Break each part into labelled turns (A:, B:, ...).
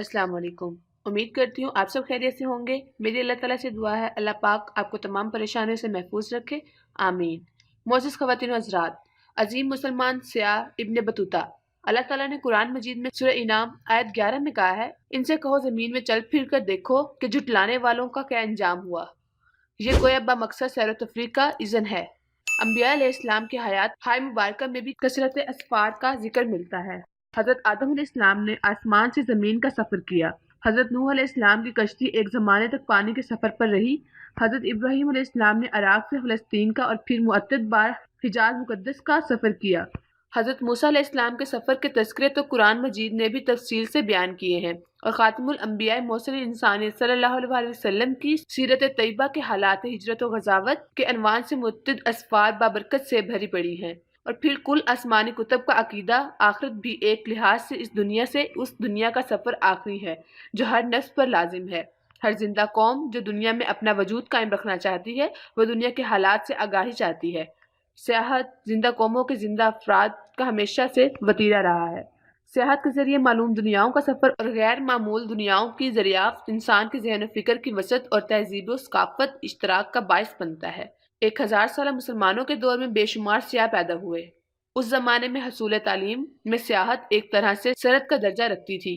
A: अस्सलाम वालेकुम। उम्मीद करती हूँ आप सब खैरियत से होंगे। मेरी अल्लाह ताला से दुआ है अल्लाह पाक आपको तमाम परेशानियों से महफूज रखे, आमीन। मोअज़्ज़िज़ ख़वातीन व हज़रात, अजीम मुसलमान सयाह इब्न बतूता, अल्लाह ताला ने कुरान मजीद में सूरह इनाम आयत 11 में कहा है, इनसे कहो ज़मीन में चल फिर कर देखो कि झुटलाने वालों का क्या अंजाम हुआ। ये गोया बामकसद सैर व तफरीह का इज़्न है। अंबिया अलैहिस्सलाम की हयात हाय मुबारका में भी कसरत असफ़ार का जिक्र मिलता है। हज़रत आदम अलैहिस्सलाम ने आसमान से ज़मीन का सफ़र किया। हज़रत नूह अलैहिस्सलाम की कश्ती एक ज़माने तक पानी के सफ़र पर रही। हज़रत इब्राहीम अलैहिस्सलाम ने इराक़ से फ़लस्तीन का और फिर मुअद्दद बार हिजाज़ मुक़द्दस का सफ़र किया। हज़रत मूसा अलैहिस्सलाम के सफ़र के तज़किरे तो कुरान मजीद ने भी तफ़सील से बयान किए हैं और ख़ातिमुल अंबिया मौसूल इंसानियत सल्लल्लाहु अलैहि वसल्लम की सीरत तैयबा के हालात हिजरत व ग़ज़ावत के अनवान से मुतअद्दिद असफ़ार बाबरकत से भरी पड़ी हैं। और फिर कुल आसमानी कुतब का अकीदा आखिरत भी एक लिहाज से इस दुनिया से उस दुनिया का सफ़र आखिरी है जो हर नफ्स पर लाजिम है। हर जिंदा कौम जो दुनिया में अपना वजूद कायम रखना चाहती है वह दुनिया के हालात से आगाही चाहती है। सियाहत जिंदा कौमों के जिंदा अफराद का हमेशा से वतीरा रहा है। सियाहत के जरिए मालूम दुनियाओं का सफ़र और गैर मामूल दुनियाओं की दरियाफ्त इंसान के ज़हन फ़िक्र की वसअत और तहज़ीब व सक़ाफ़त इश्तराक का बाइस बनता है। 1000 साल मुसलमानों के दौर में बेशुमार सियाह पैदा हुए। उस जमाने में हसूल तालीम में सियाहत एक तरह से सरहद का दर्जा रखती थी।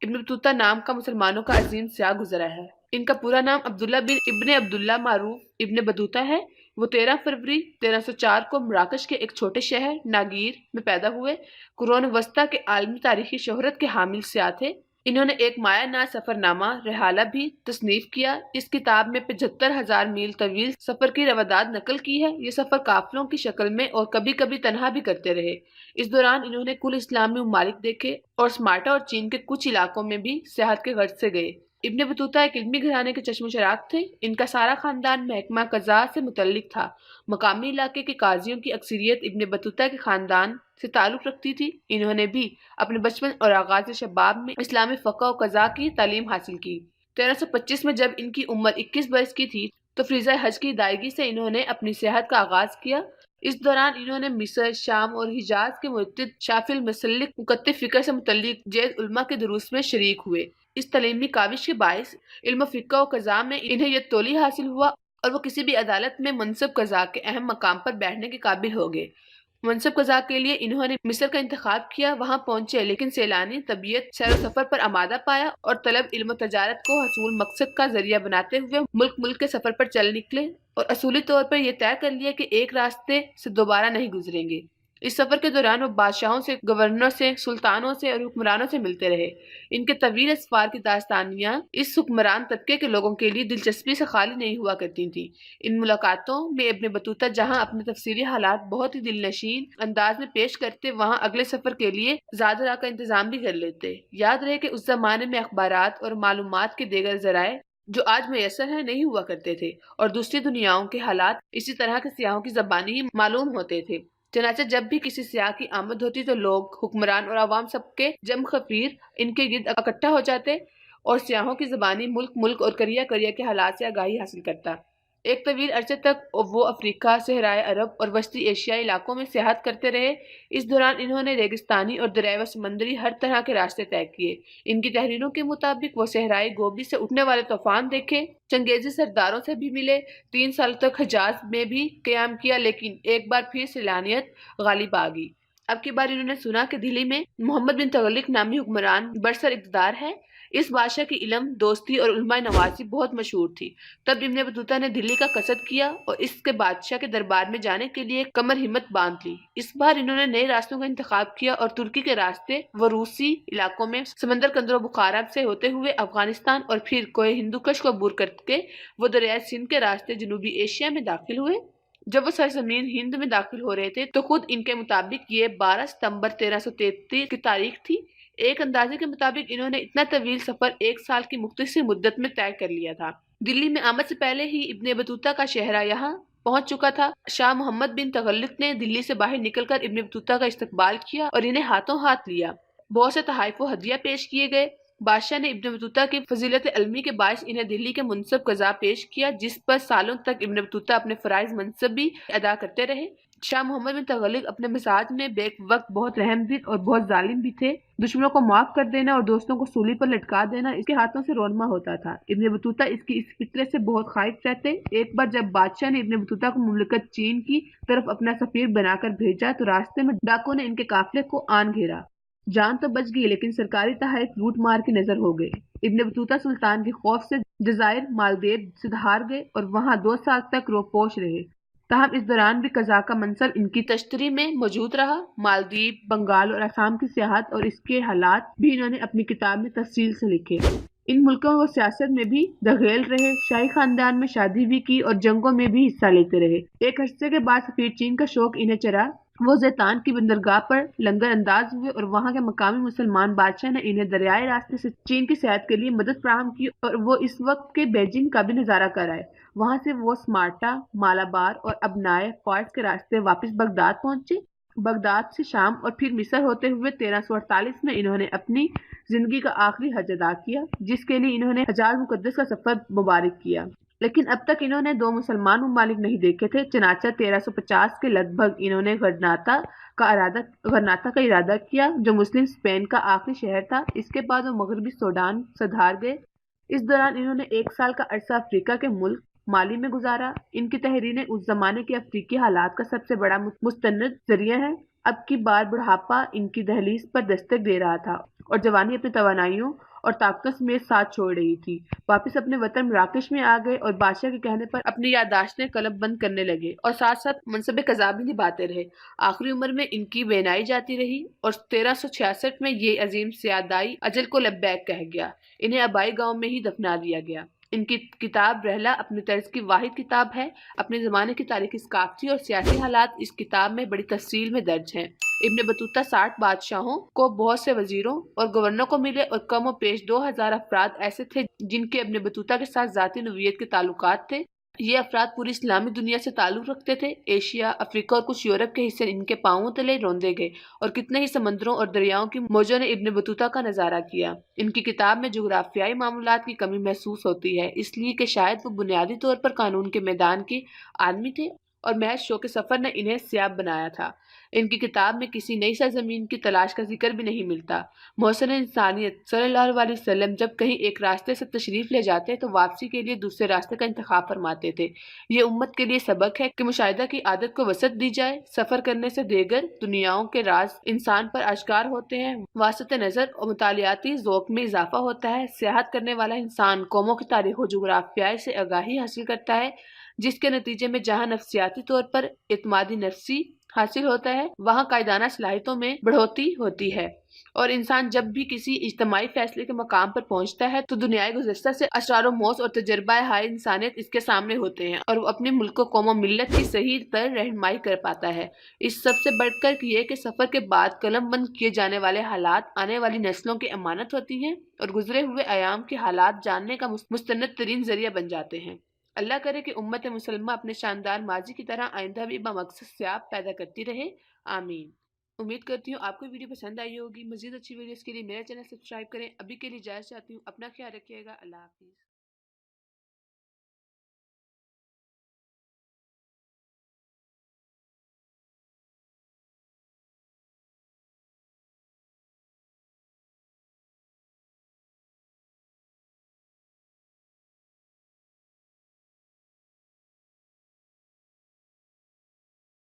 A: इब्न बतूता नाम का मुसलमानों का अजीम सियाह गुजरा है। इनका पूरा नाम अब्दुल्ला बिन इब्न अब्दुल्ला मारूफ इब्न बतूता है। वो 13 फरवरी 1304 को मराकश के एक छोटे शहर नागीर में पैदा हुए। कुरान वस्ता के आलमी तारीखी शोहरत के हामिल सियाह थे। इन्होंने एक माया ना सफरनामा रहाला भी तसनीफ किया। इस किताब में 75,000 मील तवील सफर की रवादात नकल की है। ये सफर काफिलों की शक्ल में और कभी कभी तनहा भी करते रहे। इस दौरान इन्होंने कुल इस्लामी ममालिक देखे और स्मार्टा और चीन के कुछ इलाकों में भी सियाहत के गर्ज से गए। इब्न बतूता एक इल्मी घराने के चश्मो चराग थे। इनका सारा खानदान महकमा कज़ा से मुतल्लिक था। मकामी इलाके के काजियों की अक्सरियत इब्न बतूता के खानदान से ताल्लुक़ रखती थी। इन्होंने भी अपने बचपन और आगाज़ शबाब में इस्लामी फ़क़ह और क़ज़ा की तालीम हासिल की। 1325 में जब इनकी उम्र 21 बरस की थी तो फ़रीज़ा हज की अदायगी से इन्होंने अपनी सेहत का आगाज़ किया। इस दौरान इन्होंने मिस्र, शाम और हिजाज के मुतअद्दिद शाफिल मसलिक मुकत्तिब फ़िक्र से मुतल्लिक जैद उलमा के दुरूस में शरीक हुए। इस तलीमी काविश के बाइस इल्म फ़िक़्ह और क़ज़ा में इन्हें यह तौली हासिल हुआ और वो किसी भी अदालत में मनसब क़ज़ा के अहम मकाम पर बैठने के काबिल हो गए। मनसब क़ज़ा के लिए इन्होंने मिस्र का इंतखाब किया। वहाँ पहुंचे लेकिन सैलानी तबीयत सैर सफ़र पर आमादा पाया और तलब इल्म तजारत को हसूल मकसद का जरिया बनाते हुए मुल्क मुल्क के सफ़र पर चल निकले और असूली तौर पर यह तय कर लिया कि एक रास्ते से दोबारा नहीं गुजरेंगे। इस सफ़र के दौरान वो बादशाहों से, गवर्नरों से, सुल्तानों से और हुक्मरानों से मिलते रहे। इनके तवील असफ़ार की दास्तानियाँ इस हुक्मरान तबके के लोगों के लिए दिलचस्पी से खाली नहीं हुआ करती थीं। इन मुलाकातों में इब्न बतूता जहाँ अपने तफसीली हालात बहुत ही दिलनशीन अंदाज में पेश करते, वहाँ अगले सफ़र के लिए ज़ादरा का इंतज़ाम भी कर लेते। याद रहे कि उस ज़माने में अखबारात और मालूमात के दीगर ज़राए जो आज मैसर है नहीं हुआ करते थे और दूसरी दुनियाओं के हालात इसी तरह के सियाहों की ज़बानी ही मालूम होते थे। चनाचे जब भी किसी सियाह की आमद होती तो लोग, हुक्मरान और अवाम सबके जम खफीर इनके गिर्द इकट्ठा हो जाते और सियाहों की ज़बानी मुल्क मुल्क और करिया करिया के हालात से आगाही हासिल करता। एक तवील अरसे तक वो अफ्रीका, सहराए अरब और वस्ती एशियाई इलाकों में सियाहत करते रहे। इस दौरान इन्होंने रेगिस्तानी और दरिया व समंदरी हर तरह के रास्ते तय किए। इनकी तहरीरों के मुताबिक वो सहराए गोबी से उठने वाले तूफान देखे, चंगेजी सरदारों से भी मिले, 3 साल तक हिजाज में भी क़याम किया, लेकिन एक बार फिर सैलानियत गालिब आ गई। अब की बार इन्होंने सुना कि दिल्ली में मोहम्मद बिन तुगलक नामी हुक्मरान बरसर इक़्तिदार है। इस बादशाह की इल्म, दोस्ती और उलमा नवाजी बहुत मशहूर थी। तब इब्न बतूता ने दिल्ली का कसद किया और इसके बादशाह के दरबार में जाने के लिए कमर हिम्मत बांध ली। इस बार इन्होंने नए रास्तों का इंतखाब किया और तुर्की के रास्ते व रूसी इलाकों में समंदर कंदरो बुखारा से होते हुए अफगानिस्तान और फिर कोई हिंदुकश को अबूर करके वो दरिया सिंध के रास्ते जनूबी एशिया में दाखिल हुए। जब वो सरजमीन हिंद में दाखिल हो रहे थे तो खुद इनके मुताबिक ये 12 सितंबर 1333 की तारीख थी। एक अंदाजे के मुताबिक इन्होंने इतना तवील सफर 1 साल की मुख्तसर मुद्दत में तय कर लिया था। दिल्ली में आमद से पहले ही इब्न बतूता का शहरा यहाँ पहुंच चुका था। शाह मोहम्मद बिन तुगलक ने दिल्ली से बाहर निकलकर इब्न बतूता का इस्तकबाल किया और इन्हें हाथों हाथ लिया। बहुत से तहाइफ व हदिया पेश किए गए। बादशाह ने इब्न बतूता की फजीलत अलमी के बायस इन्हें दिल्ली के मुनसब कज़ा पेश किया, जिस पर सालों तक इब्न बतूता अपने फ़राइज़ मनसब भी अदा करते रहे। شاہ محمد بن تغلق اپنے مزاج میں بیک وقت بہت رحم دل اور بہت ظالم بھی تھے۔ دشمنوں کو معاف کر دینا اور دوستوں کو سولی پر لٹکا دینا اس کے ہاتھوں سے رونما ہوتا تھا۔ ابن بطوطہ اس فطرت سے بہت خائف رہتے۔ ایک بار جب بادشاہ نے ابن بطوطہ کو مملکت چین کی طرف اپنا سفیر بنا کر بھیجا تو راستے میں ڈاکوں نے ان کے قافلے کو آن گھیرا۔ جان تو بچ گئی لیکن سرکاری تحائف لوٹ مار کی نظر ہو گئے۔ ابن بطوطہ سلطان کے خوف سے جزائر مالدیو سے ہار گئے اور وہاں 2 سال تک روپوش رہے۔ تاہم اس دوران بھی قضا کا منصب ان کی تشتری میں موجود رہا۔ مالدیپ، بنگال اور آسام کی سیاحت اور اس کے حالات بھی انہوں نے اپنی کتاب میں تفصیل سے لکھے۔ ان ملکوں وہ سیاست میں بھی دخیل رہے، شاہی خاندان میں شادی بھی کی اور جنگوں میں بھی حصہ لیتے رہے۔ ایک عرصے کے بعد سفیر چین کا شوق انہیں چڑھا۔ وہ زیتان کی بندرگاہ پر لنگر انداز ہوئے اور وہاں کے مقامی مسلمان بادشاہ نے انہیں دریائے راستے سے چین کی سیاحت کے لیے مدد فراہم کی اور وہ اس وقت کے بیجنگ کا بھی نظارہ کر آئے۔ وہاں سے وہ سمارٹا، مالابار اور ابنائے فارس کے راستے واپس بغداد پہنچے۔ بغداد سے شام اور پھر مصر ہوتے ہوئے 1348 میں انہوں نے اپنی زندگی کا آخری حج ادا کیا، جس کے لیے انہوں نے حجاز مقدس کا سفر مبارک کیا۔ لیکن اب تک انہوں نے 2 مسلمان ممالک نہیں دیکھے تھے، چنانچہ 1350 کے لگ بھگ انہوں نے غرناطہ کا ارادہ کیا جو مسلم اسپین کا آخری شہر تھا۔ اس کے بعد وہ مغربی سوڈان سدھار گئے۔ اس دوران انہوں نے 1 سال کا عرصہ افریقہ کے ملک مالی میں گزارا۔ ان کی تحریریں اس زمانے کے افریقی حالات کا سب سے بڑا مستند ذریعہ ہے۔ اب کی بار بڑھاپا ان کی دہلیز پر دستک دے رہا تھا اور جوانی اپنی توانائیوں اور طاقتوں سمیت ساتھ چھوڑ رہی تھی۔ واپس اپنے وطن مراکش میں آ گئے اور بادشاہ کے کہنے پر اپنی یادداشتیں قلم بند کرنے لگے اور ساتھ ساتھ منصب قضا بھی نبھاتے رہے۔ آخری عمر میں ان کی بینائی جاتی رہی اور 1366 میں یہ عظیم سیادائی اجل کو لبیک کہہ گیا۔ انہیں آبائی گاؤں میں ہی دفنا دیا گیا۔ ان کی کتاب رحلہ اپنے طرز کی واحد کتاب ہے۔ اپنے زمانے کی تاریخی ثقافتی اور سیاسی حالات اس کتاب میں بڑی تفصیل میں درج ہیں۔ ابن بطوطہ 60 بادشاہوں کو بہت سے وزیروں اور گورنروں کو ملے اور کم و بیش 2000 افراد ایسے تھے جن کے ابن بطوطہ کے ساتھ ذاتی نوعیت کے تعلقات تھے۔ یہ افراد پوری اسلامی دنیا سے تعلق رکھتے تھے۔ ایشیا، افریقہ اور کچھ یورپ کے حصے ان کے پاؤں تلے روندے گئے اور کتنے ہی سمندروں اور دریاؤں کی موجوں نے ابن بطوطہ کا نظارہ کیا۔ ان کی کتاب میں جغرافیائی معلومات کی کمی محسوس ہوتی ہے، اس لیے کہ شاید وہ بنیادی طور پر قانون کے میدان کے آدمی تھے اور محض شوق سفر نے انہیں سیاب بنایا تھا۔ ان کی کتاب میں کسی نئی سرزمین کی تلاش کا ذکر بھی نہیں ملتا۔ محسن انسانیت صلی اللہ علیہ وسلم جب کہیں ایک راستے سے تشریف لے جاتے تو واپسی کے لیے دوسرے راستے کا انتخاب فرماتے تھے۔ یہ امت کے لیے سبق ہے کہ مشاہدہ کی عادت کو وسعت دی جائے۔ سفر کرنے سے دیگر دنیاؤں کے راز انسان پر آشکار ہوتے ہیں، واسطہ نظر اور مطالعاتی ذوق میں اضافہ ہوتا ہے۔ سیاحت کرنے والا انسان قوموں کی تاریخ و جغرافیہ سے آگاہی حاصل کرتا ہے، جس کے نتیجے میں جہاں نفسیاتی طور پر اعتمادی نفسی حاصل ہوتا ہے وہاں قائدانہ صلاحیتوں میں بڑھوتری ہوتی ہے، اور انسان جب بھی کسی اجتماعی فیصلے کے مقام پر پہنچتا ہے تو دنیائے گزشتہ سے اسرار و موز اور تجربہ ہائے انسانیت اس کے سامنے ہوتے ہیں اور وہ اپنے ملک و قوم و ملت کی صحیح تر رہنمائی کر پاتا ہے۔ اس سب سے بڑھ کر یہ کہ سفر کے بعد قلم بند کیے جانے والے حالات آنے والی نسلوں کی امانت ہوتی ہیں اور گزرے ہوئے ایام کے حالات جاننے کا مستند ترین ذریعہ بن جاتے ہیں۔ اللہ کرے کہ امت مسلمہ اپنے شاندار ماضی کی طرح آئندہ بھی بمقصد سیاب پیدا کرتی رہے، آمین۔ امید کرتی ہوں آپ کو ویڈیو پسند آئی ہوگی۔ مزید اچھی ویڈیوز کے لیے میرا چینل سبسکرائب کریں۔ ابھی کے لیے اجازت چاہتی ہوں، اپنا خیال رکھیے گا، اللہ حافظ۔